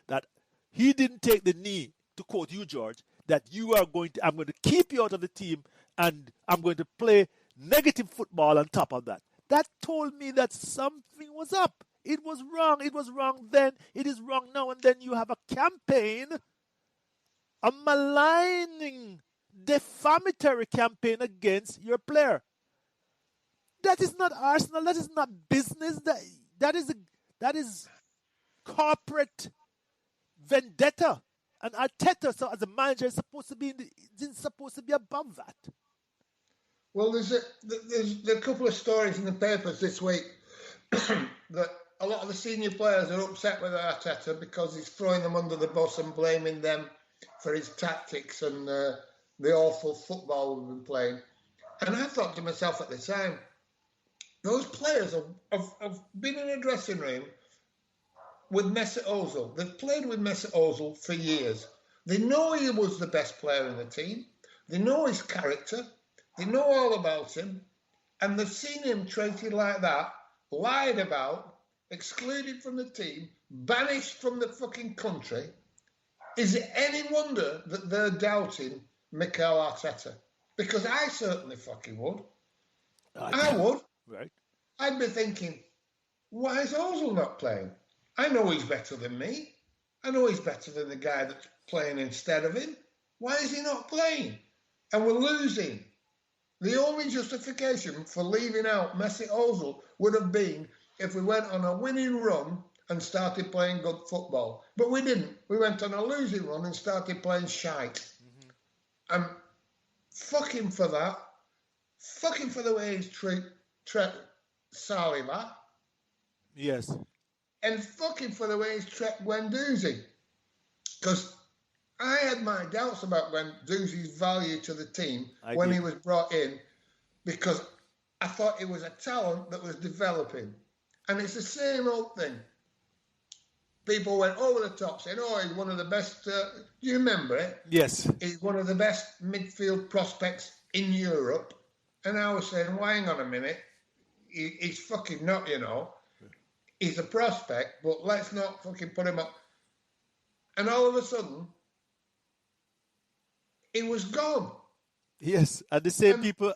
that he didn't take the knee, to quote you, George, that I'm going to keep you out of the team and I'm going to play negative football on top of that. That told me that something was up. It was wrong. It was wrong then. It is wrong now. And then you have a campaign, a maligning, defamatory campaign against your player. That is not Arsenal. That is not business. That is corporate vendetta. And Arteta, so as a manager, is supposed to be above that. Well, there's a couple of stories in the papers this week that a lot of the senior players are upset with Arteta because he's throwing them under the bus and blaming them for his tactics and the awful football we've been playing. And I thought to myself at the time, those players have been in a dressing room with Mesut Ozil. They've played with Mesut Ozil for years. They know he was the best player in the team. They know his character. They know all about him. And they've seen him treated like that, lied about, excluded from the team, banished from the fucking country. Is it any wonder that they're doubting Mikel Arteta? Because I certainly fucking would. I would. Right. I'd be thinking, why is Ozil not playing? I know he's better than me. I know he's better than the guy that's playing instead of him. Why is he not playing? And we're losing. The only justification for leaving out Mesut Ozil would have been if we went on a winning run and started playing good football. But we didn't. We went on a losing run and started playing shite. Mm-hmm. And fuck him for that. Fuck him for the way he's treated Saliba. Yes. And fuck him for the way he's treated Guendouzi. Because I had my doubts about Guendouzi's value to the team when he was brought in, because I thought he was a talent that was developing. And it's the same old thing. People went over the top saying, oh, he's one of the best. Do you remember it? Yes. He's one of the best midfield prospects in Europe. And I was saying, well, hang on a minute. He's fucking not, you know. He's a prospect, but let's not fucking put him up. And all of a sudden, he was gone. Yes, and the same people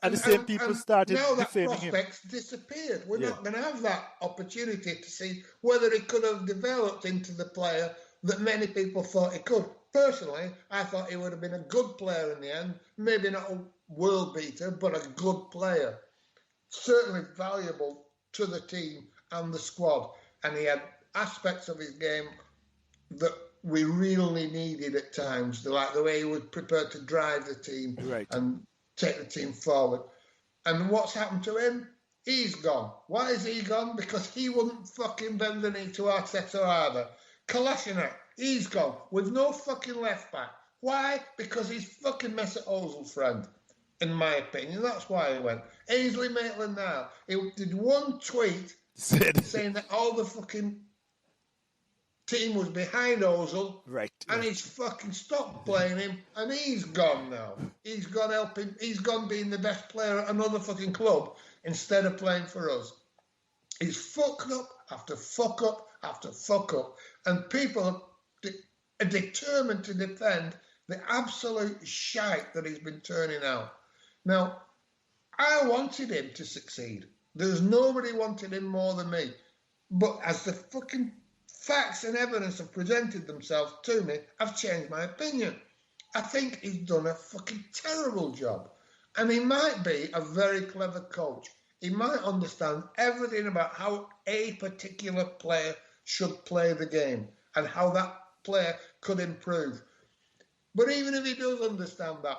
started now that defaming prospect's him. Disappeared. We're not going to have that opportunity to see whether he could have developed into the player that many people thought he could. Personally, I thought he would have been a good player in the end. Maybe not a world beater, but a good player. Certainly valuable to the team and the squad. And he had aspects of his game that we really needed at times, like the way he was prepared to drive the team and take the team forward. And what's happened to him? He's gone. Why is he gone? Because he wouldn't fucking bend the knee to Arteta either. Kolasinac, he's gone with no fucking left back. Why? Because he's fucking Mesut Ozil's friend, in my opinion. That's why he went. Ainsley Maitland-Niles, he did one tweet saying that all the fucking team was behind Ozil, and he's fucking stopped playing him, and he's gone now. He's gone helping. He's gone being the best player at another fucking club instead of playing for us. He's fucked up after fuck up after fuck up, and people are determined to defend the absolute shite that he's been turning out. Now, I wanted him to succeed. There's nobody wanted him more than me, but as the fucking facts and evidence have presented themselves to me, I've changed my opinion. I think he's done a fucking terrible job. And he might be a very clever coach. He might understand everything about how a particular player should play the game and how that player could improve. But even if he does understand that,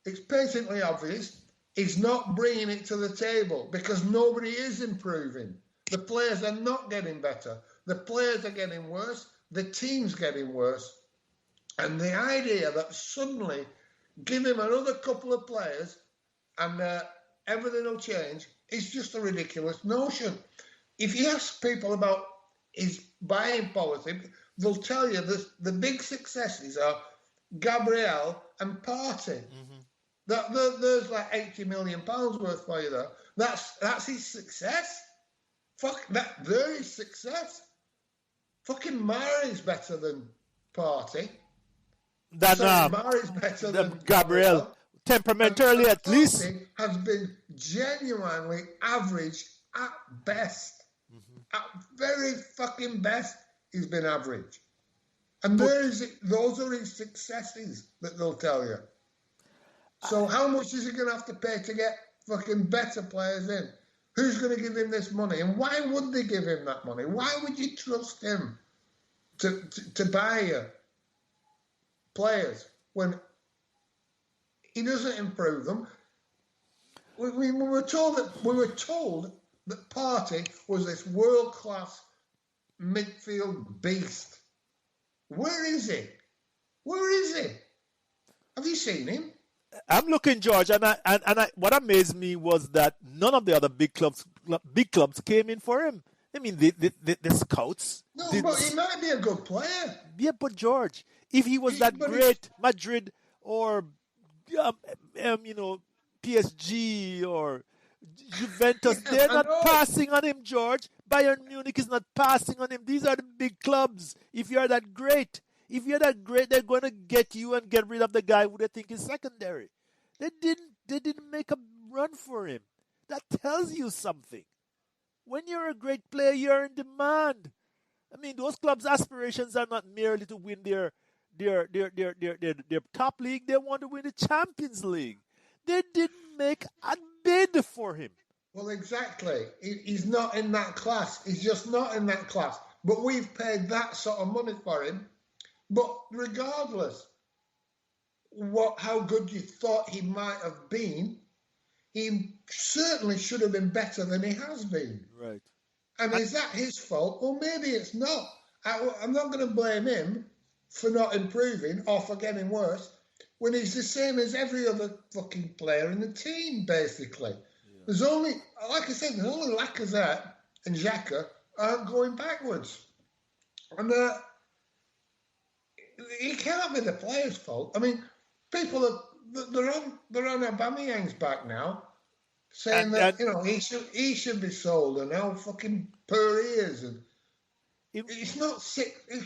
it's patently obvious he's not bringing it to the table because nobody is improving. The players are not getting better. The players are getting worse. The team's getting worse. And the idea that suddenly give him another couple of players and everything will change is just a ridiculous notion. If you ask people about his buying policy, they'll tell you that the big successes are Gabriel and Partey. Mm-hmm. There's like £80 million worth for you there. That's his success. Fuck that. There is success. fucking Mari's better than Partey. Than Mari's better than Gabriel. Temperamentally, and at least. Partey has been genuinely average at best. At very fucking best, he's been average. And those are his successes that they'll tell you. So how much is he going to have to pay to get fucking better players in? Who's going to give him this money? And why would they give him that money? Why would you trust him to buy you players when he doesn't improve them? We were told that Partey was this world-class midfield beast. Where is he? Where is he? Have you seen him? I'm looking, George, and what amazed me was that none of the other big clubs came in for him. I mean, the scouts. No, but he might be a good player. Yeah, but George, if he was that great, Madrid or PSG or Juventus, they're not passing on him, George. Bayern Munich is not passing on him. These are the big clubs. If you're that great, they're going to get you and get rid of the guy who they think is secondary. They didn't make a run for him. That tells you something. When you're a great player, you're in demand. I mean, those clubs' aspirations are not merely to win their top league. They want to win the Champions League. They didn't make a bid for him. Well, exactly. He's not in that class. He's just not in that class. But we've paid that sort of money for him. But regardless how good you thought he might have been, he certainly should have been better than he has been. Right. And is that his fault? Well, maybe it's not. I'm not going to blame him for not improving or for getting worse when he's the same as every other fucking player in the team, basically. Yeah. There's only, like I said, there's only Lacazette and Xhaka aren't going backwards. And it cannot be the player's fault. I mean, people they're on Aubameyang's back now, saying that he should be sold and how fucking poor he is. And it's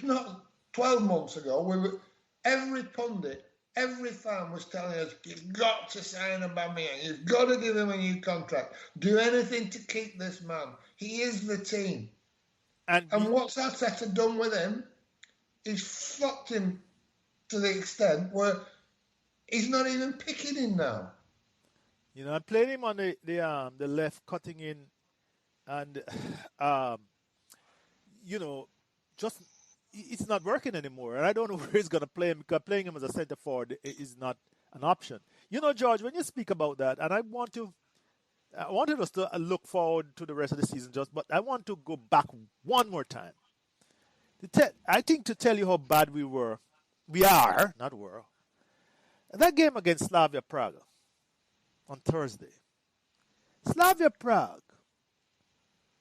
not 12 months ago. Every pundit, every fan was telling us, you've got to sign Aubameyang. You've got to give him a new contract. Do anything to keep this man. He is the team. And what's Arteta done with him? He's fucked him to the extent where he's not even picking him now. I played him on the left, cutting in, and just it's not working anymore. And I don't know where he's going to play him, because playing him as a centre forward is not an option. George, when you speak about that, and I wanted us to look forward to the rest of the season, but I want to go back one more time. I think to tell you how bad we are, not were, that game against Slavia Prague on Thursday. Slavia Prague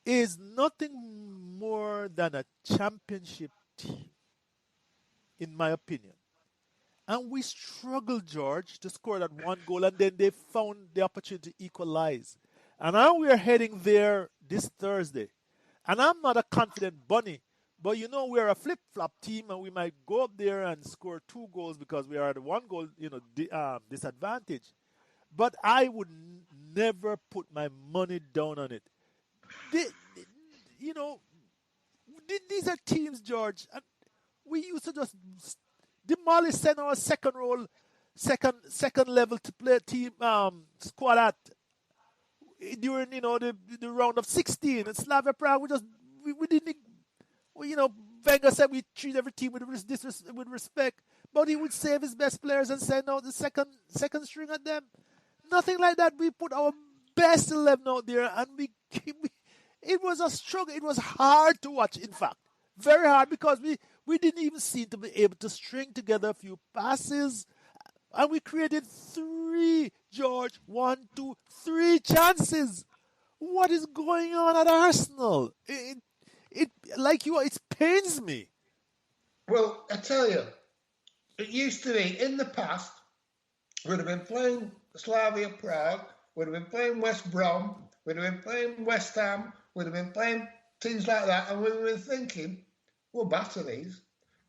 is nothing more than a championship team, in my opinion. And we struggled, George, to score that one goal, and then they found the opportunity to equalize. And now we are heading there this Thursday. And I'm not a confident bunny, but we're a flip-flop team, and we might go up there and score 2 goals because we are at 1 goal, disadvantage. But I would never put my money down on it. These are teams, George, and we used to just demolish our second level to play team squad at during the round of 16. And Slavia Prague, we didn't. Wenger said we treat every team with respect, but he would save his best players and send out the second string at them. Nothing like that. We put our best 11 out there, and it was a struggle. It was hard to watch, in fact. Very hard, because we didn't even seem to be able to string together a few passes. And we created 3, George. 1, 2, 3 chances. What is going on at Arsenal? It pains me. Well, I tell you, it used to be, in the past, we'd have been playing Slavia Prague, we'd have been playing West Brom, we'd have been playing West Ham, we'd have been playing teams like that, and we were thinking, we'll batter these.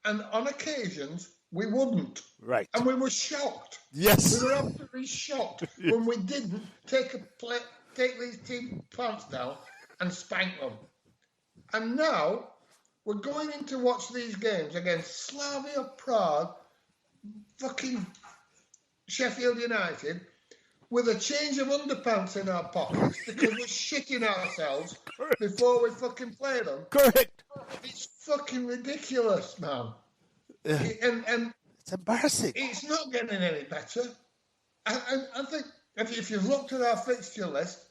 And on occasions, we wouldn't. Right. And we were shocked. Yes. We were absolutely shocked when we didn't take these team plants down and spank them. And now we're going in to watch these games against Slavia Prague, fucking Sheffield United, with a change of underpants in our pockets because we're shitting ourselves before we fucking play them. Correct. It's fucking ridiculous, man. And it's embarrassing. It's not getting any better. I think if you've looked at our fixture list,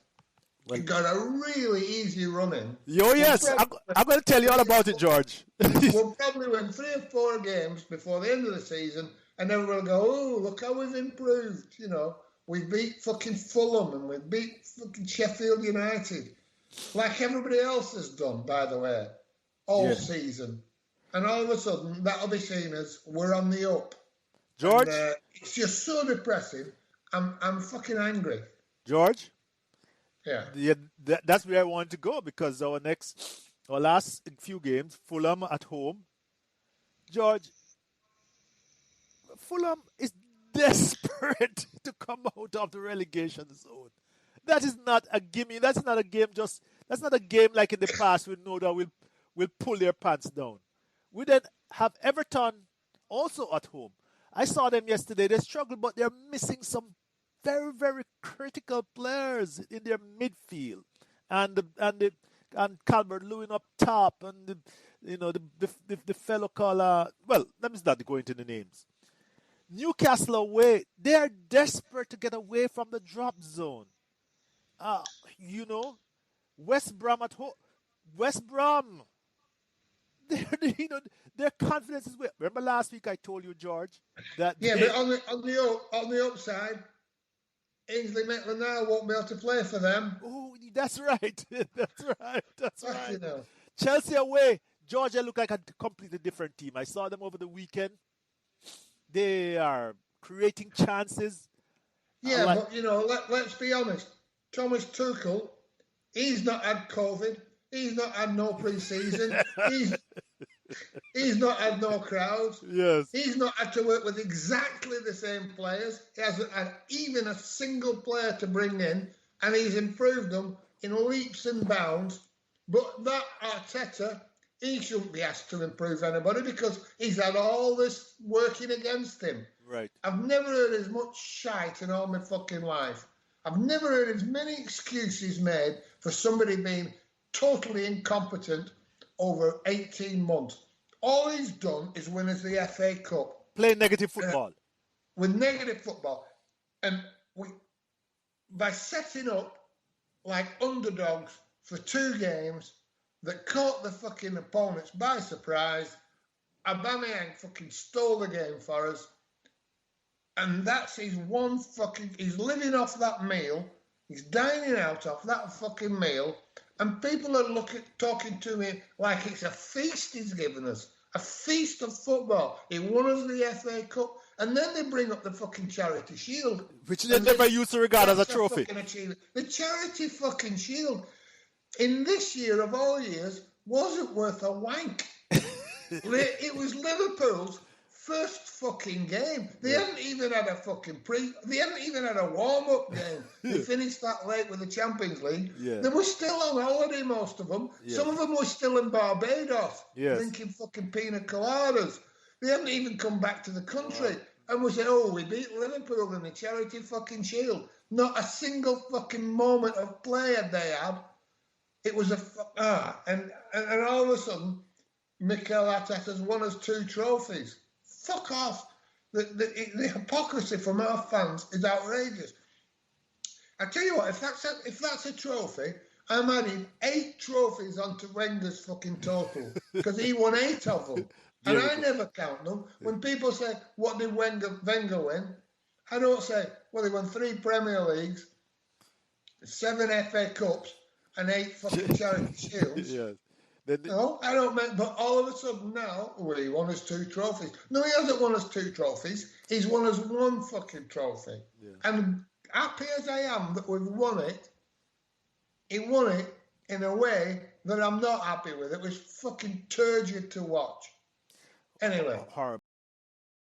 we've got a really easy run in. Yes. I'm going to tell you all about it, George. We'll probably win 3 or 4 games before the end of the season, and everyone will go, oh, look how we've improved. You know, we beat fucking Fulham and we beat fucking Sheffield United, like everybody else has done, by the way, all season. And all of a sudden, that'll be seen as we're on the up. George? And, it's just so depressing. I'm fucking angry. George? Yeah. That's where I want to go, because our last few games, Fulham at home. George, Fulham is desperate to come out of the relegation zone. That is not a gimme. That's not a game like in the past we know that we'll pull their pants down. We then have Everton also at home. I saw them yesterday. They struggled, but they're missing some very, very critical players in their midfield, and Calvert-Lewin up top, and the fellow called well, let me not go into the names. Newcastle away, they are desperate to get away from the drop zone. West Brom at home. West Brom. Their confidence is way. Remember last week I told you, George, that but on the upside, Ainsley Maitland-Niles won't be able to play for them. Oh, that's right. That's right. You know. Chelsea away. Georgia look like a completely different team. I saw them over the weekend. They are creating chances. Yeah, but let's be honest. Thomas Tuchel, he's not had COVID. He's not had no pre-season. He's not had no crowds. Yes. He's not had to work with exactly the same players. He hasn't had even a single player to bring in, and he's improved them in leaps and bounds. But that Arteta, he shouldn't be asked to improve anybody because he's had all this working against him. Right. I've never heard as much shite in all my fucking life. I've never heard as many excuses made for somebody being totally incompetent over 18 months. All he's done is win us the FA Cup. Play negative football. With negative football. And by setting up like underdogs for 2 games that caught the fucking opponents by surprise, Aubameyang fucking stole the game for us. And that's his one fucking... He's living off that meal. He's dining out off that fucking meal. And people are talking to me like it's a feast he's given us. A feast of football. He won us the FA Cup. And then they bring up the fucking Charity Shield. Which they never used to regard as a trophy. The Charity fucking Shield, in this year of all years, wasn't worth a wank. It was Liverpool's first fucking game. They hadn't even had a fucking they hadn't even had a warm-up game. They finished that late with the Champions League. Yeah. They were still on holiday, most of them. Yeah. Some of them were still in Barbados, drinking fucking pina coladas. They hadn't even come back to the country. And we said, we beat Liverpool in the Charity fucking Shield. Not a single fucking moment of play had they had. It was and all of a sudden, Mikel Arteta's won us 2 trophies. Fuck off. The hypocrisy from our fans is outrageous. I tell you what, if that's a trophy, I'm adding 8 trophies onto Wenger's fucking total because he won 8 of them. And I never count them. When people say, what did Wenger win? I don't say, well, he won 3 Premier Leagues, 7 FA Cups, and 8 fucking Charity Shields. Yes. No, I don't mean, but all of a sudden now, he won us 2 trophies. No, he hasn't won us 2 trophies. He's won us 1 fucking trophy. Yeah. And happy as I am that we've won it, he won it in a way that I'm not happy with. It was fucking turgid to watch. Anyway. Horrible.